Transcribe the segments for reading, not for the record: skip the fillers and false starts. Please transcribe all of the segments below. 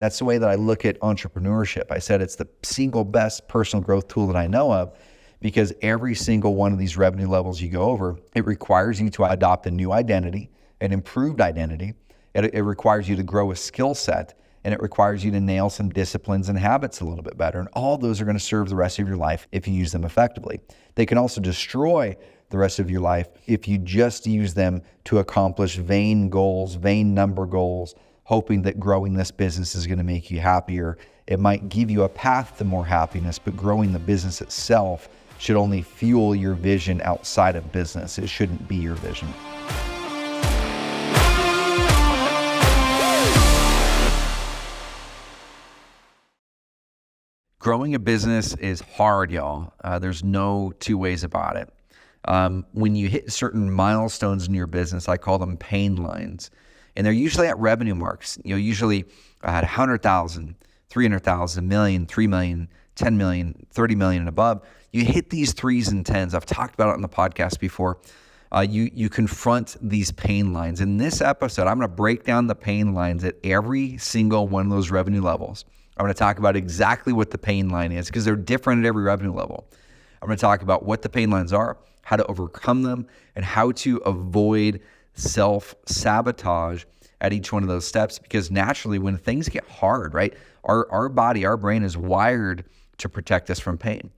That's the way that I look at entrepreneurship. I said it's the single best personal growth tool that I know of, because every single one of these revenue levels you go over, it requires you to adopt a new identity, an improved identity. It requires you to grow a skill set, and it requires you to nail some disciplines and habits a little bit better. And all those are going to serve the rest of your life if you use them effectively. They can also destroy the rest of your life if you just use them to accomplish vain goals, vain number goals, hoping that growing this business is going to make you happier. It might give you a path to more happiness, but growing the business itself should only fuel your vision outside of business. It shouldn't be your vision. Growing a business is hard, y'all. There's no two ways about it. When you hit certain milestones in your business, I call them pain lines. And they're usually at revenue marks. Usually at 100,000, 300,000, a million, 3 million, 10 million, 30 million and above. You hit these 3s and 10s. I've talked about it on the podcast before. You confront these pain lines. In this episode, I'm going to break down the pain lines at every single one of those revenue levels. I'm going to talk about exactly what the pain line is, because they're different at every revenue level. I'm going to talk about what the pain lines are, how to overcome them, and how to avoid self-sabotage at each one of those steps. Because naturally, when things get hard, right, our body, our brain is wired to protect us from pain.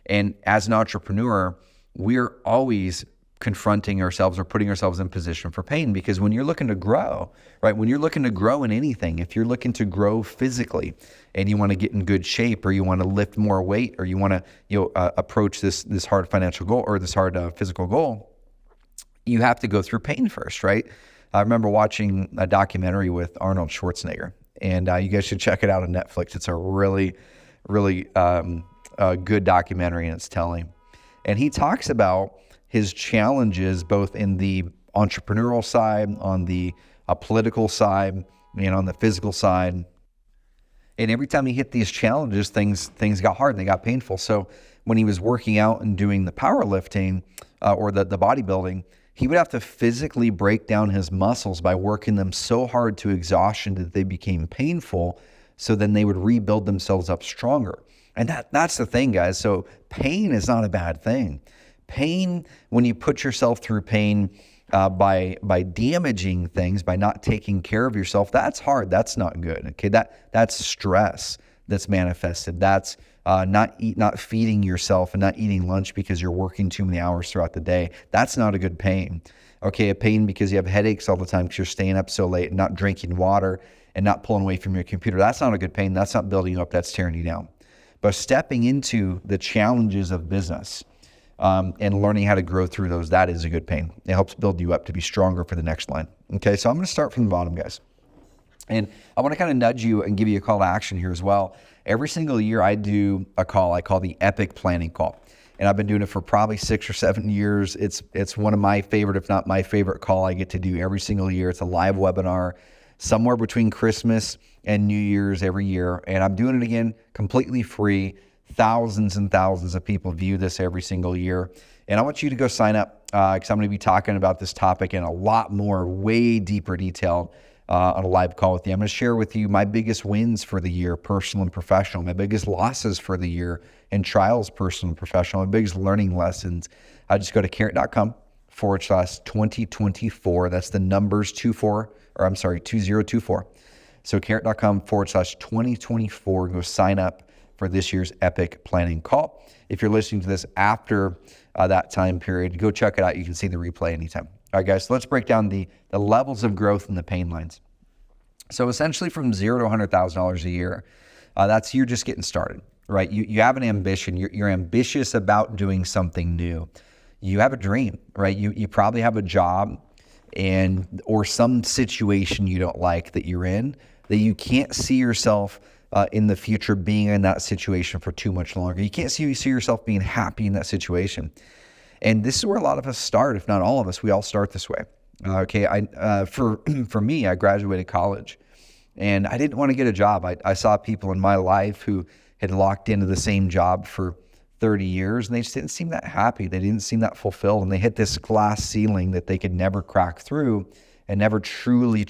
And as an entrepreneur, we're always confronting ourselves or putting ourselves in position for pain, because when you're looking to grow, right, when you're looking to grow in anything, if you're looking to grow physically and you want to get in good shape, or you want to lift more weight, or you want to approach this hard financial goal or this hard physical goal, you have to go through pain first, right? I remember watching a documentary with Arnold Schwarzenegger, and you guys should check it out on Netflix. It's a really, really good documentary, and it's telling. And he talks about his challenges both in the entrepreneurial side, on the political side, and on the physical side. And every time he hit these challenges, things got hard and they got painful. So when he was working out and doing the powerlifting or the bodybuilding, he would have to physically break down his muscles by working them so hard to exhaustion that they became painful. So then they would rebuild themselves up stronger. And that's the thing, guys. So pain is not a bad thing. Pain, when you put yourself through pain by damaging things, by not taking care of yourself, that's hard. That's not good. Okay, that's stress that's manifested. That's not feeding yourself and not eating lunch because you're working too many hours throughout the day. That's not a good pain. Okay, a pain because you have headaches all the time because you're staying up so late and not drinking water and not pulling away from your computer. That's not a good pain. That's not building you up. That's tearing you down. But stepping into the challenges of business and learning how to grow through those, that is a good pain. It helps build you up to be stronger for the next line. Okay, so I'm going to start from the bottom, guys. And I want to kind of nudge you and give you a call to action here as well. Every single year I do a call I call the Epic Planning Call. And I've been doing it for probably 6 or 7 years. It's one of my favorite, if not my favorite call I get to do every single year. It's a live webinar somewhere between Christmas and New Year's every year. And I'm doing it again completely free. Thousands and thousands of people view this every single year. And I want you to go sign up because I'm going to be talking about this topic in a lot more, way deeper detail on a live call with you. I'm going to share with you my biggest wins for the year, personal and professional, my biggest losses for the year and trials, personal and professional, my biggest learning lessons. I just go to carrot.com/2024. That's the numbers 2024. So carrot.com/2024. Go sign up for this year's Epic Planning Call. If you're listening to this after that time period, go check it out. You can see the replay anytime. All right, guys, so let's break down the levels of growth and the pain lines. So essentially from $0 to $100,000 a year, that's you're just getting started, right? You have an ambition. You're ambitious about doing something new. You have a dream, right? You probably have a job or some situation you don't like that you're in, that you can't see yourself in the future being in that situation for too much longer. You can't see yourself being happy in that situation. And this is where a lot of us start, if not all of us. We all start this way. Okay, for me, I graduated college, and I didn't want to get a job. I saw people in my life who had locked into the same job for 30 years, and they just didn't seem that happy. They didn't seem that fulfilled, and they hit this glass ceiling that they could never crack through and never truly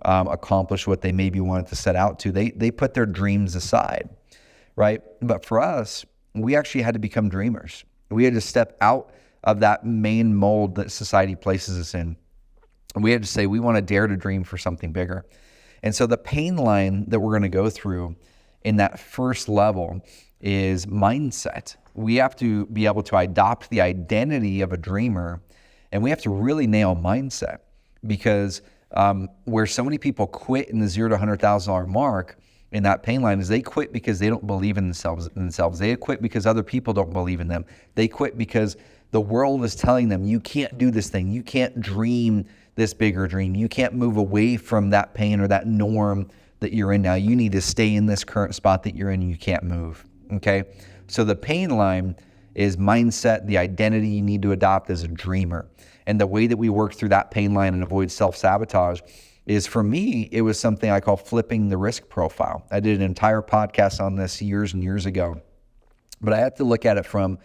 accomplish what they maybe wanted to set out to. They put their dreams aside, right? But for us, we actually had to become dreamers. We had to step out of that main mold that society places us in. We had to say, we want to dare to dream for something bigger. And so the pain line that we're going to go through in that first level is mindset. We have to be able to adopt the identity of a dreamer, and we have to really nail mindset, because where so many people quit in the $0 to $100,000 mark in that pain line is they quit because they don't believe in themselves. They quit because other people don't believe in them. They quit because the world is telling them, you can't do this thing. You can't dream this bigger dream. You can't move away from that pain or that norm that you're in now. You need to stay in this current spot that you're in, and you can't move. Okay? So the pain line is mindset, the identity you need to adopt as a dreamer. And the way that we work through that pain line and avoid self-sabotage is, for me, it was something I call flipping the risk profile. I did an entire podcast on this years and years ago. But I have to look at it from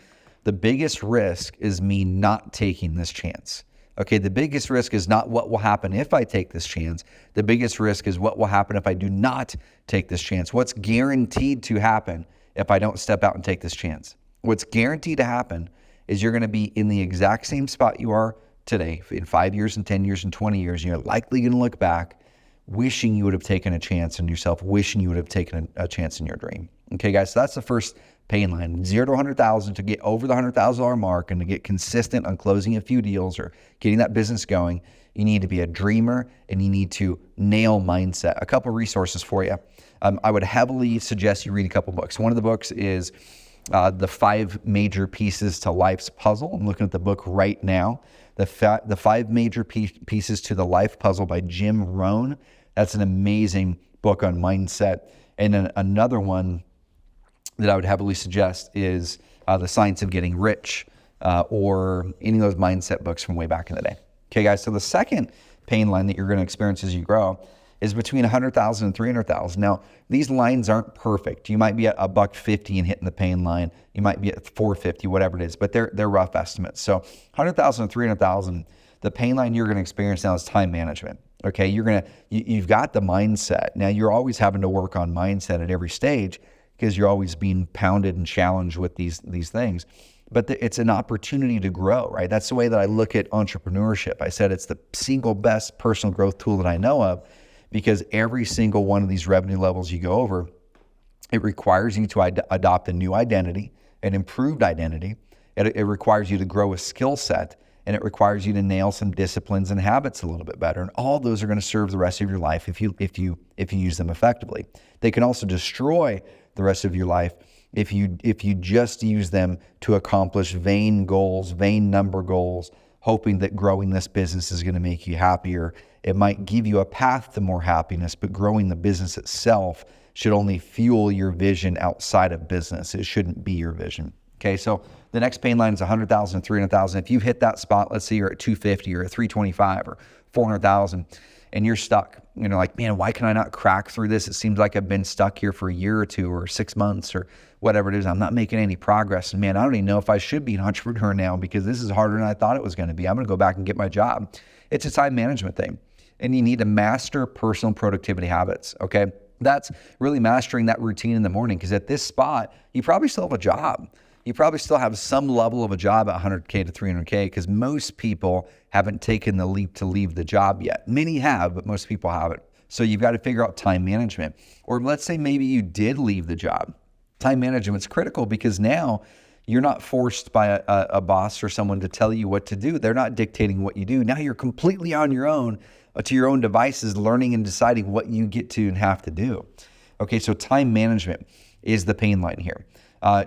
the biggest risk is me not taking this chance. Okay, the biggest risk is not what will happen if I take this chance. The biggest risk is what will happen if I do not take this chance. What's guaranteed to happen if I don't step out and take this chance? What's guaranteed to happen is you're going to be in the exact same spot you are today in 5 years and 10 years and 20 years. You're likely going to look back wishing you would have taken a chance in yourself, wishing you would have taken a chance in your dream. Okay, guys, so that's the first pain line. 0 to 100,000 to get over the $100,000 mark and to get consistent on closing a few deals or getting that business going, you need to be a dreamer and you need to nail mindset. A couple resources for you. I would heavily suggest you read a couple books. One of the books is The 5 Major Pieces to Life's Puzzle. I'm looking at the book right now. The 5 Major Pieces to the Life Puzzle by Jim Rohn. That's an amazing book on mindset. And then another one that I would heavily suggest is The Science of Getting Rich, or any of those mindset books from way back in the day. Okay, guys, so the second pain line that you're going to experience as you grow is between 100,000 and 300,000. Now, these lines aren't perfect. You might be at $150 and hitting the pain line. You might be at 450, whatever it is, but they're rough estimates. So 100,000 and 300,000, the pain line you're going to experience now is time management. Okay, you've got the mindset. Now, you're always having to work on mindset at every stage because you're always being pounded and challenged with these things. But it's an opportunity to grow, right? That's the way that I look at entrepreneurship. I said it's the single best personal growth tool that I know of, because every single one of these revenue levels you go over, it requires you to adopt a new identity, an improved identity. It requires you to grow a skill set, and it requires you to nail some disciplines and habits a little bit better. And all those are going to serve the rest of your life if you use them effectively. They can also destroy the rest of your life if you just use them to accomplish vain goals, vain number goals, hoping that growing this business is going to make you happier. It might give you a path to more happiness, but growing the business itself should only fuel your vision outside of business. It shouldn't be your vision. Okay, so the next pain line is 100,000 and 300,000. If you've hit that spot, let's say you're at 250 or 325 or 400,000, and you're stuck, like, man, why can I not crack through this? It seems like I've been stuck here for a year or two or 6 months or whatever it is. I'm not making any progress. And man, I don't even know if I should be an entrepreneur now because this is harder than I thought it was going to be. I'm going to go back and get my job. It's a time management thing. And you need to master personal productivity habits, okay? That's really mastering that routine in the morning, because at this spot, you probably still have a job. You probably still have some level of a job at 100K to 300K, because most people haven't taken the leap to leave the job yet. Many have, but most people haven't. So you've got to figure out time management. Or let's say maybe you did leave the job. Time management's critical because now you're not forced by a boss or someone to tell you what to do. They're not dictating what you do. Now you're completely on your own, to your own devices, learning and deciding what you get to and have to do. Okay, so time management is the pain line here.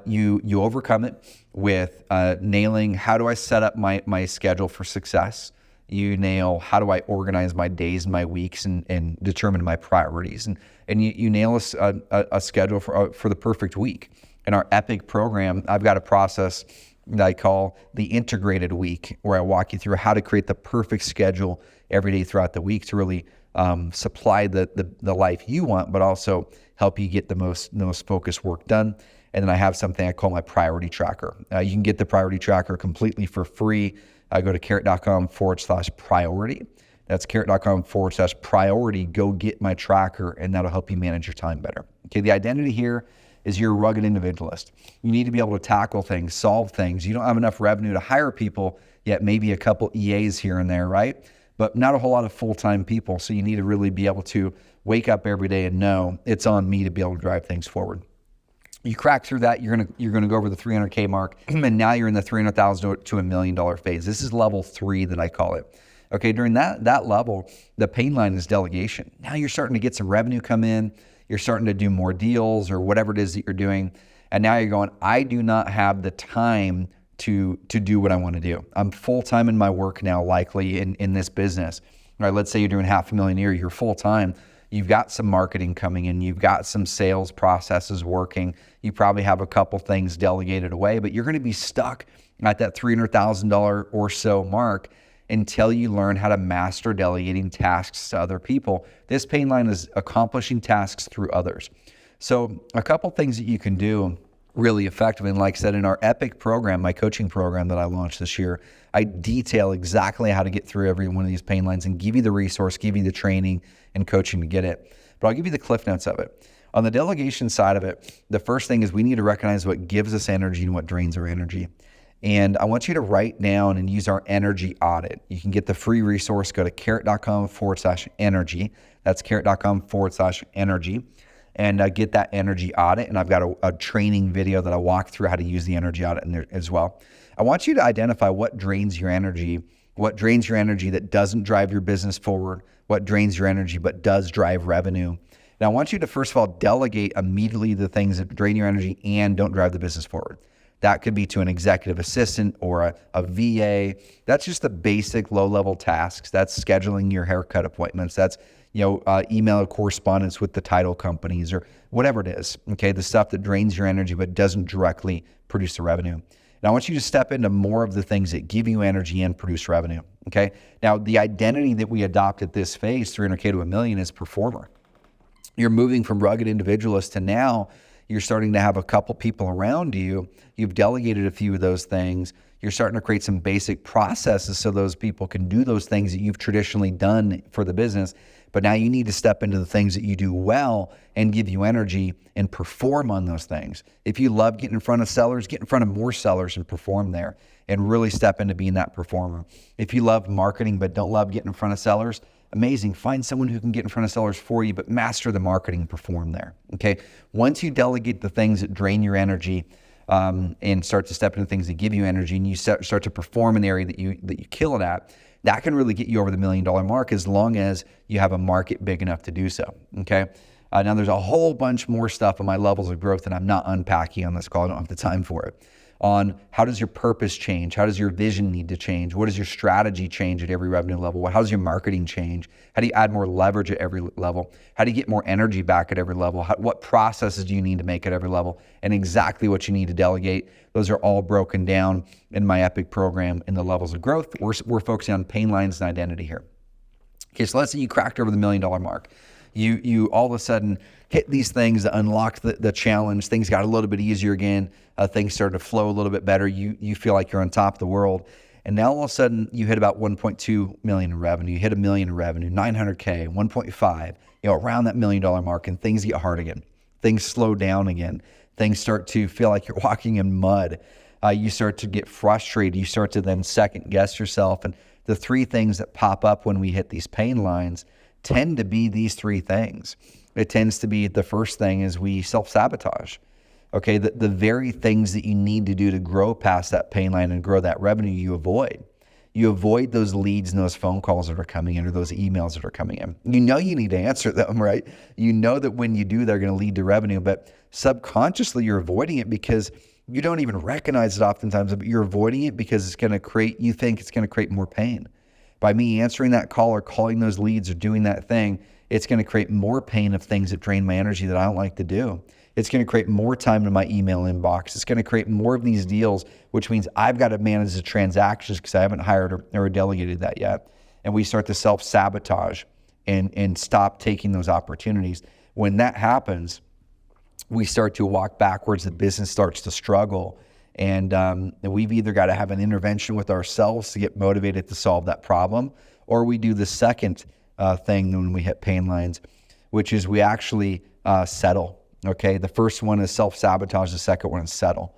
You overcome it with nailing, how do I set up my schedule for success? You nail, how do I organize my days and my weeks and determine my priorities? And you nail a schedule for the perfect week. In our Epic program, I've got a process that I call the integrated week, where I walk you through how to create the perfect schedule every day throughout the week to really supply the life you want, but also help you get the most focused work done. And then I have something I call my priority tracker. You can get the priority tracker completely for free. Go to carrot.com/priority. That's carrot.com/priority. Go get my tracker, and that'll help you manage your time better. Okay, the identity here is you're a rugged individualist. You need to be able to tackle things, solve things. You don't have enough revenue to hire people, yet maybe a couple EAs here and there, right? But not a whole lot of full-time people. So you need to really be able to wake up every day and know it's on me to be able to drive things forward. You crack through that, you're gonna go over the 300K mark, and now you're in the $300,000 to $1 million phase. This is level 3 that I call it. Okay, during that level, the pain line is delegation. Now you're starting to get some revenue come in. You're starting to do more deals or whatever it is that you're doing. And now you're going, I do not have the time to do what I want to do. I'm full-time in my work now, likely in this business. All right, let's say you're doing $500,000 a year, you're full-time. You've got some marketing coming in. You've got some sales processes working. You probably have a couple things delegated away, but you're going to be stuck at that $300,000 or so mark until you learn how to master delegating tasks to other people. This pain line is accomplishing tasks through others. So a couple things that you can do really effectively, and like I said, in our Epic program, my coaching program that I launched this year, I detail exactly how to get through every one of these pain lines and give you the resource, give you the training and coaching to get it. But I'll give you the cliff notes of it. On the delegation side of it, the first thing is we need to recognize what gives us energy and what drains our energy. And I want you to write down and use our energy audit. You can get the free resource. Go to carrot.com/energy. That's carrot.com/energy. And get that energy audit. And I've got a training video that I walk through how to use the energy audit in there as well. I want you to identify what drains your energy that doesn't drive your business forward, what drains your energy but does drive revenue. Now, I want you to, first of all, delegate immediately the things that drain your energy and don't drive the business forward. That could be to an executive assistant or a VA. That's just the basic low-level tasks. That's scheduling your haircut appointments. That's email correspondence with the title companies or whatever it is. Okay, the stuff that drains your energy but doesn't directly produce the revenue. Now, I want you to step into more of the things that give you energy and produce revenue. Okay. Now, the identity that we adopt at this phase, 300K to $1 million, is performer. You're moving from rugged individualist to now you're starting to have a couple people around you. You've delegated a few of those things. You're starting to create some basic processes so those people can do those things that you've traditionally done for the business. But now you need to step into the things that you do well and give you energy and perform on those things. If you love getting in front of sellers, get in front of more sellers and perform there and really step into being that performer. If you love marketing but don't love getting in front of sellers, amazing. Find someone who can get in front of sellers for you, but master the marketing and perform there. Okay. Once you delegate the things that drain your energy and start to step into things that give you energy, and you start to perform in the area that you kill it at, that can really get you over the $1 million mark as long as you have a market big enough to do so. Okay. Now there's a whole bunch more stuff on my levels of growth that I'm not unpacking on this call. I don't have the time for it. On how does your purpose change? How does your vision need to change? What does your strategy change at every revenue level? How does your marketing change? How do you add more leverage at every level? How do you get more energy back at every level? What processes do you need to make at every level? And exactly what you need to delegate. Those are all broken down in my Epic program in the levels of growth. We're focusing on pain lines and identity here. Okay, so let's say you cracked over the $1 million mark. You all of a sudden hit these things that unlocked the challenge. Things got a little bit easier again. Things started to flow a little bit better. You feel like you're on top of the world. And now all of a sudden you hit about 1.2 million in revenue. You hit $1 million in revenue, 900K, 1.5, around that $1 million mark, and things get hard again. Things slow down again. Things start to feel like you're walking in mud. You start to get frustrated. You start to then second guess yourself. And the three things that pop up when we hit these pain lines tend to be these three things. It tends to be the first thing is we self-sabotage. Okay, the very things that you need to do to grow past that pain line and grow that revenue, you avoid. You avoid those leads and those phone calls that are coming in or those emails that are coming in. You know you need to answer them, right? You know that when you do, they're going to lead to revenue, but subconsciously you're avoiding it because you don't even recognize it oftentimes, but you're avoiding it because you think it's going to create more pain. By me answering that call or calling those leads or doing that thing, it's going to create more pain of things that drain my energy that I don't like to do. It's going to create more time in my email inbox. It's going to create more of these deals, which means I've got to manage the transactions because I haven't hired or delegated that yet. And we start to self-sabotage and stop taking those opportunities. When that happens, we start to walk backwards. The business starts to struggle. And we've either got to have an intervention with ourselves to get motivated to solve that problem, Or we do the second thing when we hit pain lines, which is we actually settle. Okay, the first one is self-sabotage. The second one is settle.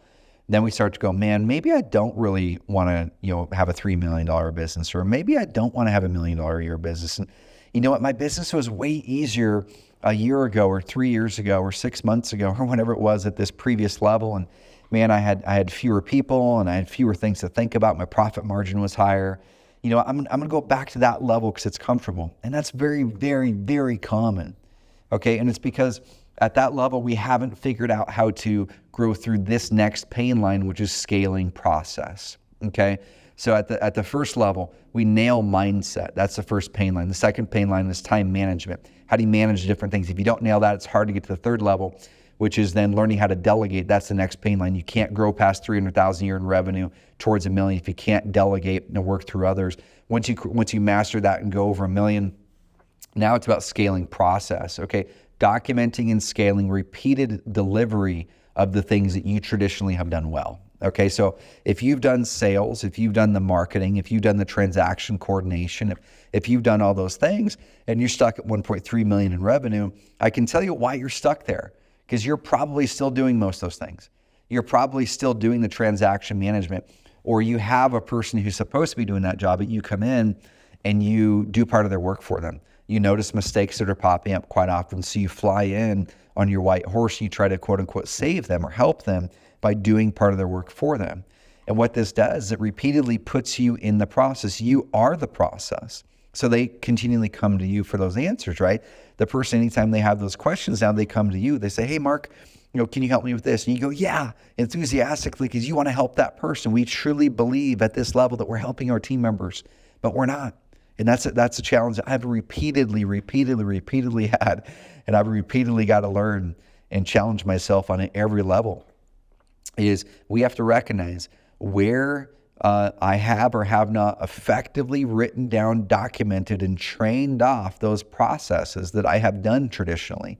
Then we start to go, man, maybe I don't really want to, have a $3 million business, or maybe I don't want to have $1 million a year business. And you know what? My business was way easier a year ago, or 3 years ago, or 6 months ago, or whenever it was at this previous level. And man, I had fewer people and I had fewer things to think about. My profit margin was higher. I'm going to go back to that level because it's comfortable. And that's very, very, very common. Okay. And it's because at that level, we haven't figured out how to grow through this next pain line, which is scaling process. Okay. So at the first level, we nail mindset. That's the first pain line. The second pain line is time management. How do you manage different things? If you don't nail that, it's hard to get to the third level, which is then learning how to delegate. That's the next pain line. You can't grow past 300,000 a year in revenue towards $1 million if you can't delegate and work through others. Once you master that and go over $1 million, now it's about scaling process. Okay. Documenting and scaling repeated delivery of the things that you traditionally have done well. Okay, so if you've done sales, if you've done the marketing, if you've done the transaction coordination, if you've done all those things and you're stuck at 1.3 million in revenue, I can tell you why you're stuck there, because you're probably still doing most of those things. You're probably still doing the transaction management, or you have a person who's supposed to be doing that job, but you come in and you do part of their work for them. You notice mistakes that are popping up quite often, so you fly in on your white horse and you try to quote unquote save them or help them by doing part of their work for them. And what this does is it repeatedly puts you in the process. You are the process. So they continually come to you for those answers, right? The person, anytime they have those questions now, they come to you. They say, hey, Mark, can you help me with this? And you go, yeah, enthusiastically, because you want to help that person. We truly believe at this level that we're helping our team members, but we're not. And that's a challenge I've repeatedly had, and I've repeatedly got to learn and challenge myself on every level, is we have to recognize where I have or have not effectively written down, documented, and trained off those processes that I have done traditionally,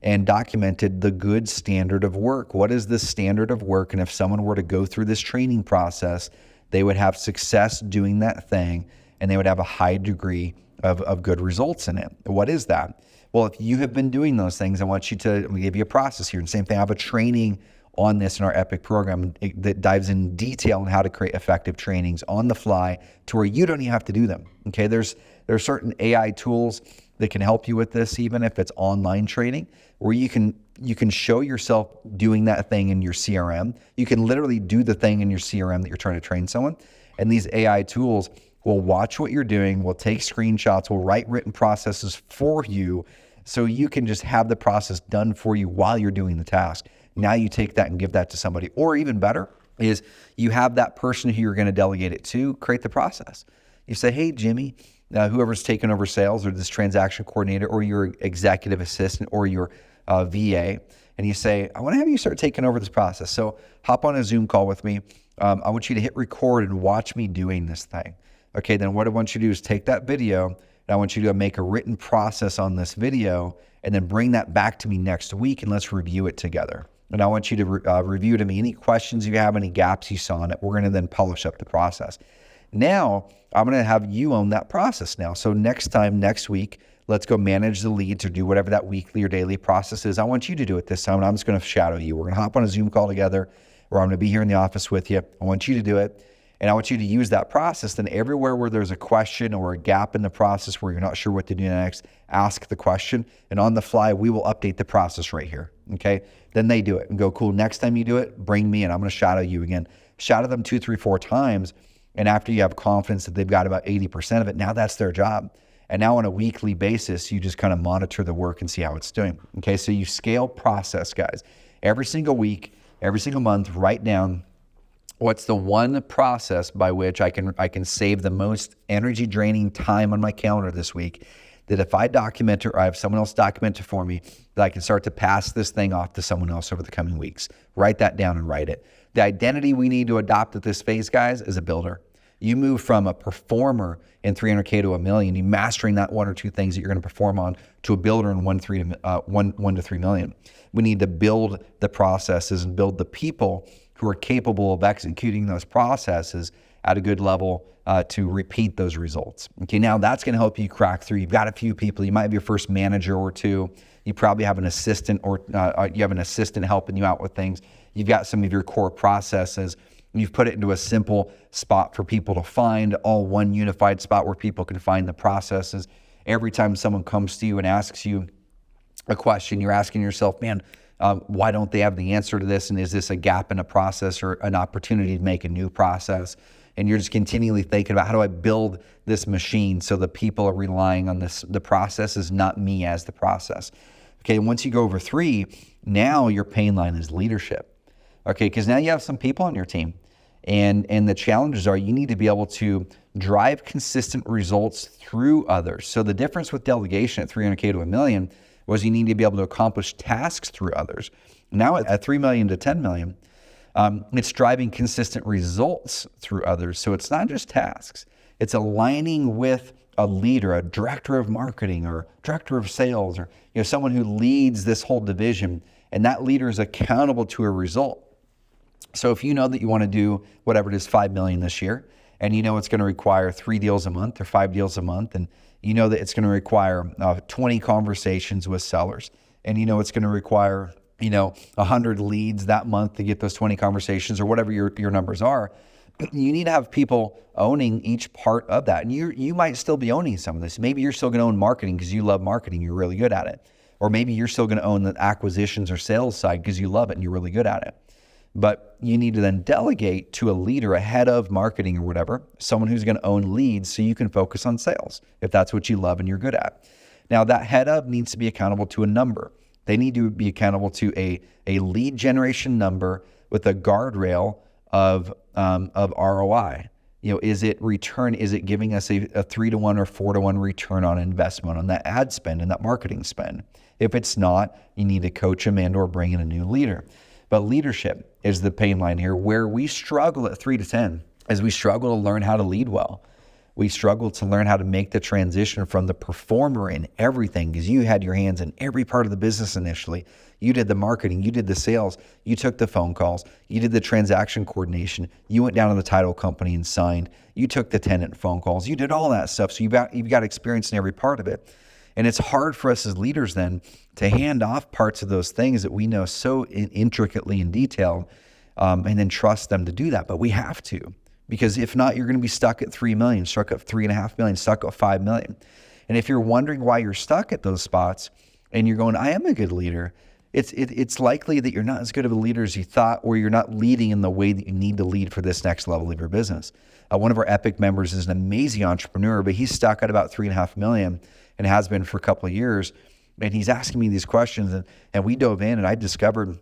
and documented the good standard of work. What is the standard of work? And if someone were to go through this training process, they would have success doing that thing, and they would have a high degree of good results in it. What is that? Well, if you have been doing those things, I want you to give you a process here. And same thing, I have a training on this in our Epic program that dives in detail on how to create effective trainings on the fly to where you don't even have to do them. Okay, there are certain AI tools that can help you with this, even if it's online training, where you can show yourself doing that thing in your CRM. You can literally do the thing in your CRM that you're trying to train someone. And these AI tools will watch what you're doing, will take screenshots, will write written processes for you, so you can just have the process done for you while you're doing the task. Now you take that and give that to somebody. Or even better is you have that person who you're going to delegate it to create the process. You say, hey, Jimmy, whoever's taken over sales or this transaction coordinator or your executive assistant or your VA, and you say, I want to have you start taking over this process. So hop on a Zoom call with me. I want you to hit record and watch me doing this thing. Okay, then what I want you to do is take that video, and I want you to make a written process on this video, and then bring that back to me next week, and let's review it together. And I want you to review to me any questions you have, any gaps you saw in it. We're going to then polish up the process. Now, I'm going to have you own that process now. So next week, let's go manage the leads or do whatever that weekly or daily process is. I want you to do it this time, and I'm just going to shadow you. We're going to hop on a Zoom call together, or I'm going to be here in the office with you. I want you to do it. And I want you to use that process. Then everywhere where there's a question or a gap in the process where you're not sure what to do next, ask the question. And on the fly, we will update the process right here. Okay. Then they do it and go, cool. Next time you do it, bring me in. I'm going to shadow you again. Shadow them 2, 3, 4 times. And after you have confidence that they've got about 80% of it, now that's their job. And now on a weekly basis, you just kind of monitor the work and see how it's doing. Okay. So you scale process, guys. Every single week, every single month, write down what's the one process by which I can save the most energy draining time on my calendar this week, that if I document it or I have someone else document it for me, that I can start to pass this thing off to someone else over the coming weeks. Write that down and write it. The identity we need to adopt at this phase, guys, is a builder. You move from a performer in 300K to $1 million, you mastering that 1 or 2 things that you're going to perform on, to a builder in 1 to 3 million. We need to build the processes and build the people who are capable of executing those processes at a good level to repeat those results. Okay, now that's going to help you crack through. You've got a few people. You might have your first manager or two. You probably have an assistant, or you have an assistant helping you out with things. You've got some of your core processes. You've put it into a simple spot for people to find, all one unified spot where people can find the processes. Every time someone comes to you and asks you a question, you're asking yourself, man, why don't they have the answer to this? And is this a gap in a process or an opportunity to make a new process? And you're just continually thinking about, how do I build this machine so the people are relying on this? The process is not me as the process. Okay, once you go over 3, now your pain line is leadership. Okay, because now you have some people on your team. And the challenges are, you need to be able to drive consistent results through others. So the difference with delegation at 300K to $1 million was you need to be able to accomplish tasks through others. Now at 3 million to 10 million, it's driving consistent results through others. So it's not just tasks. It's aligning with a leader, a director of marketing or director of sales, or someone who leads this whole division, and that leader is accountable to a result. So if you know that you want to do whatever it is, 5 million this year, and you know it's going to require 3 deals a month or 5 deals a month, and you know that it's going to require 20 conversations with sellers, and you know it's going to require 100 leads that month to get those 20 conversations, or whatever your numbers are, you need to have people owning each part of that. And you might still be owning some of this. Maybe you're still going to own marketing because you love marketing, you're really good at it. Or maybe you're still going to own the acquisitions or sales side because you love it and you're really good at it. But you need to then delegate to a leader, a head of marketing or whatever, someone who's going to own leads so you can focus on sales if that's what you love and you're good at. Now that head of needs to be accountable to a number. They need to be accountable to a lead generation number with a guardrail of ROI. Is it return? Is it giving us a 3-to-1 or 4-to-1 return on investment on that ad spend and that marketing spend? If it's not, you need to coach them and or bring in a new leader. But leadership is the pain line here, where we struggle at 3 to 10, as we struggle to learn how to lead well. We struggle to learn how to make the transition from the performer in everything, because you had your hands in every part of the business initially. You did the marketing, you did the sales, you took the phone calls, you did the transaction coordination, you went down to the title company and signed, you took the tenant phone calls, you did all that stuff. So you've got experience in every part of it. And it's hard for us as leaders then to hand off parts of those things that we know so intricately in detail, and then trust them to do that. But we have to. Because if not, you're going to be stuck at 3 million, stuck at 3.5 million, stuck at 5 million. And if you're wondering why you're stuck at those spots and you're going, I am a good leader, it's likely that you're not as good of a leader as you thought, or you're not leading in the way that you need to lead for this next level of your business. One of our Epic members is an amazing entrepreneur, but he's stuck at about 3.5 million and has been for a couple of years. And he's asking me these questions, and we dove in, and I discovered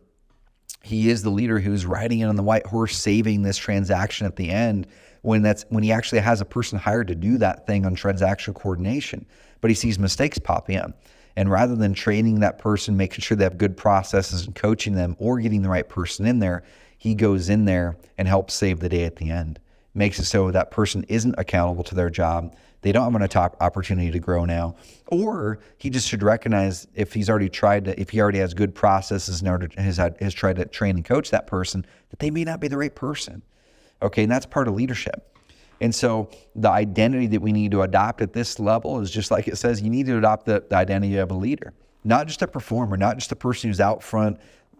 he is the leader who's riding in on the white horse, saving this transaction at the end, when he actually has a person hired to do that thing on transaction coordination, but he sees mistakes popping up. And rather than training that person, making sure they have good processes and coaching them, or getting the right person in there, he goes in there and helps save the day at the end. Makes it so that person isn't accountable to their job. They don't have an opportunity to grow now. Or he just should recognize, if he already has good processes and has tried to train and coach that person, that they may not be the right person. Okay, and that's part of leadership. And so the identity that we need to adopt at this level is just like it says, you need to adopt the identity of a leader, not just a performer, not just a person who's out front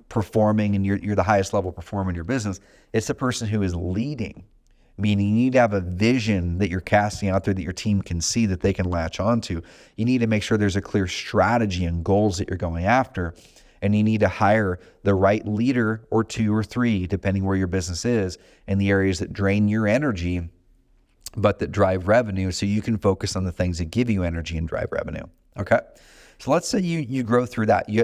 performing and you're the highest level performer in your business. It's the person who is leading. Meaning you need to have a vision that you're casting out there that your team can see, that they can latch onto. You need to make sure there's a clear strategy and goals that you're going after. And you need to hire the right leader, or 2 or 3, depending where your business is, in the areas that drain your energy, but that drive revenue, so you can focus on the things that give you energy and drive revenue. Okay? So let's say you grow through that. You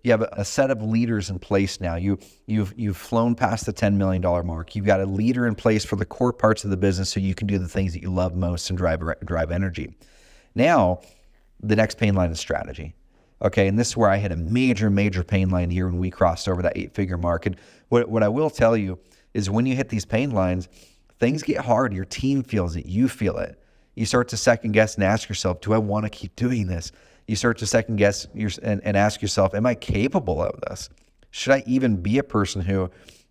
have a set of leaders in place now. You've flown past the $10 million mark. You've got a leader in place for the core parts of the business, so you can do the things that you love most and drive energy. Now, the next pain line is strategy. Okay, and this is where I had a major pain line here when we crossed over that 8-figure mark. And what I will tell you is, when you hit these pain lines, things get hard. Your team feels it. You feel it. You start to second guess and ask yourself, do I want to keep doing this? You start to second guess and ask yourself, am I capable of this? Should I even be a person who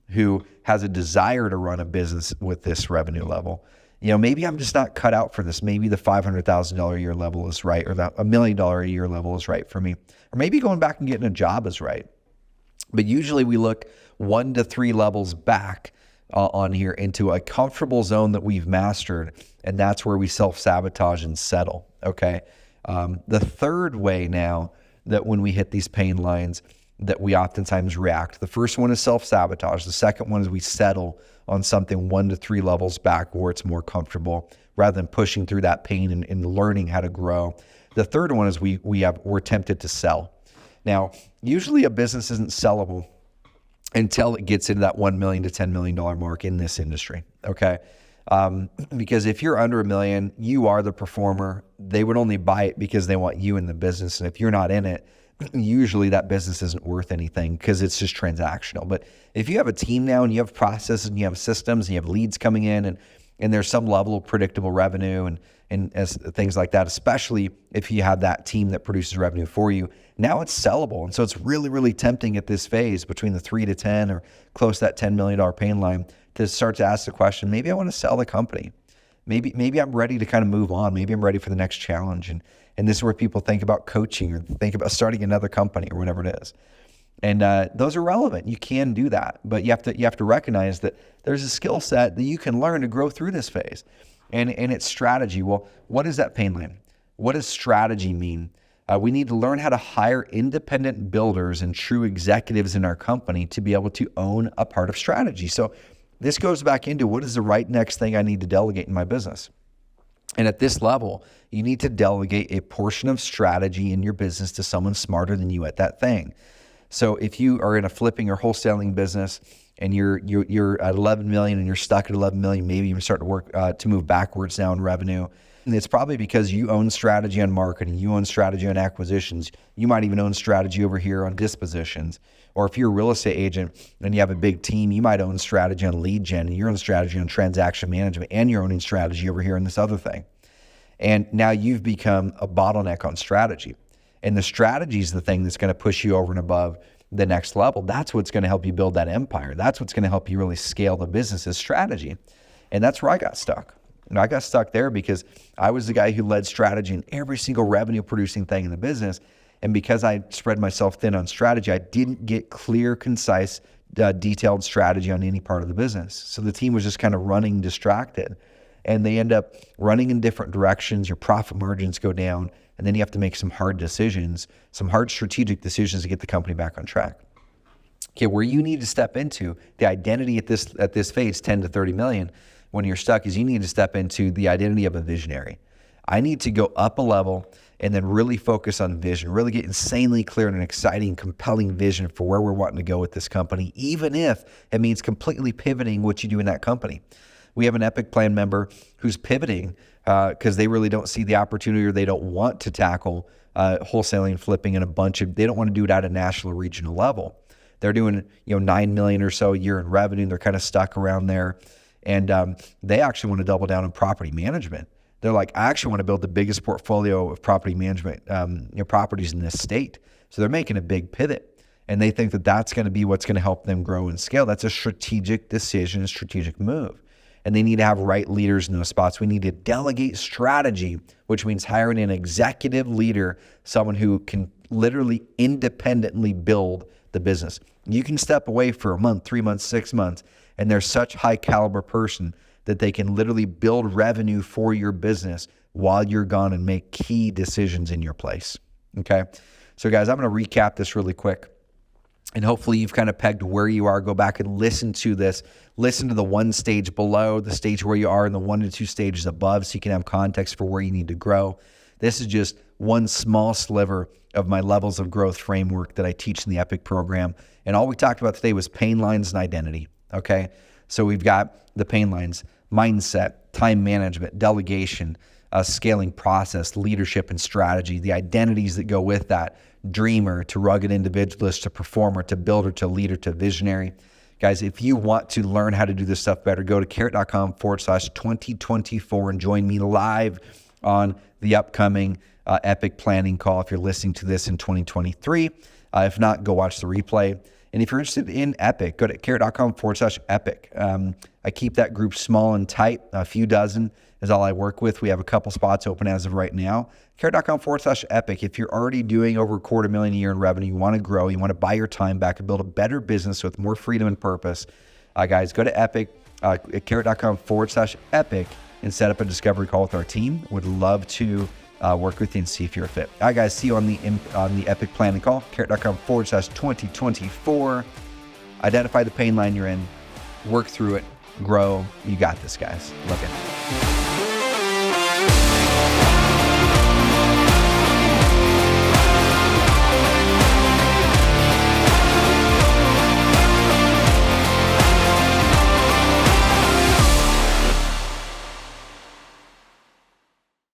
who has a desire to run a business with this revenue level. Maybe I'm just not cut out for this. Maybe the $500,000 a year level is right, or that $1 million a year level is right for me. Or maybe going back and getting a job is right. But usually we look 1 to 3 levels back on here into a comfortable zone that we've mastered. And that's where we self-sabotage and settle. Okay. The third way now that when we hit these pain lines that we oftentimes react, the first one is self-sabotage. The second one is we settle on something 1 to 3 levels back where it's more comfortable rather than pushing through that pain and learning how to grow. The third one is we're tempted to sell. Now, usually a business isn't sellable until it gets into that $1 million to $10 million mark in this industry, okay? Because if you're under $1 million, you are the performer. They would only buy it because they want you in the business. And if you're not in it, usually that business isn't worth anything because it's just transactional. But if you have a team now and you have processes and you have systems and you have leads coming in and there's some level of predictable revenue and as things like that, especially if you have that team that produces revenue for you, now it's sellable. And so it's really, really tempting at this phase between the 3 to 10 or close to that $10 million pain line to start to ask the question, maybe I want to sell the company. Maybe I'm ready to kind of move on. Maybe I'm ready for the next challenge. And this is where people think about coaching or think about starting another company or whatever it is. And those are relevant. You can do that, but you have to recognize that there's a skill set that you can learn to grow through this phase. And it's strategy. Well, what is that pain line? What does strategy mean? We need to learn how to hire independent builders and true executives in our company to be able to own a part of strategy. So this goes back into what is the right next thing I need to delegate in my business. And at this level, you need to delegate a portion of strategy in your business to someone smarter than you at that thing. So if you are in a flipping or wholesaling business and you're at 11 million and you're stuck at 11 million, maybe even start to work to move backwards now in revenue, and it's probably because you own strategy on marketing, you own strategy on acquisitions, you might even own strategy over here on dispositions. Or if you're a real estate agent and you have a big team, you might own strategy on lead gen, and you're on strategy on transaction management, and you're owning strategy over here in this other thing. And now you've become a bottleneck on strategy. And the strategy is the thing that's going to push you over and above the next level. That's what's going to help you build that empire. That's what's going to help you really scale the business is strategy. And that's where I got stuck. And I got stuck there because I was the guy who led strategy in every single revenue producing thing in the business. And because I spread myself thin on strategy, I didn't get clear, concise, detailed strategy on any part of the business. So the team was just kind of running distracted. And they end up running in different directions. Your profit margins go down. And then you have to make some hard decisions, some hard strategic decisions to get the company back on track. Okay, where you need to step into the identity at this phase, 10 to 30 million, when you're stuck, is you need to step into the identity of a visionary. I need to go up a level and then really focus on vision, really get insanely clear on an exciting, compelling vision for where we're wanting to go with this company, even if it means completely pivoting what you do in that company. We have an Epic Plan member who's pivoting because they really don't see the opportunity or they don't want to tackle wholesaling and flipping they don't want to do it at a national or regional level. They're doing 9 million or so a year in revenue. They're kind of stuck around there. And they actually want to double down on property management. They're like, I actually want to build the biggest portfolio of property management properties in this state. So they're making a big pivot. And they think that that's going to be what's going to help them grow and scale. That's a strategic decision, a strategic move. And they need to have right leaders in those spots. We need to delegate strategy, which means hiring an executive leader, someone who can literally independently build the business. You can step away for a month, 3 months, 6 months, and they're such high caliber person that they can literally build revenue for your business while you're gone and make key decisions in your place. Okay. So guys, I'm going to recap this really quick. And hopefully you've kind of pegged where you are. Go back and listen to this. Listen to the one stage below, the stage where you are, and the 1 to 2 stages above so you can have context for where you need to grow. This is just one small sliver of my levels of growth framework that I teach in the Epic program. And all we talked about today was pain lines and identity. Okay. So we've got the pain lines, mindset, time management, delegation, scaling process, leadership and strategy, the identities that go with that, dreamer to rugged individualist to performer to builder to leader to visionary. Guys, if you want to learn how to do this stuff better, go to carrot.com/2024 and join me live on the upcoming Epic planning call if you're listening to this in 2023. If not, go watch the replay. And if you're interested in Epic, go to carrot.com/epic. I keep that group small and tight. A few dozen is all I work with. We have a couple spots open as of right now. Carrot.com/epic. If you're already doing over $250,000 a year in revenue, you want to grow, you want to buy your time back and build a better business with more freedom and purpose, guys, go to Epic, carrot.com/epic, and set up a discovery call with our team. Would love to work with you and see if you're a fit. All right, guys, see you on the Epic planning call, carrot.com/2024. Identify the pain line you're in, work through it, grow. You got this, guys. Look at it.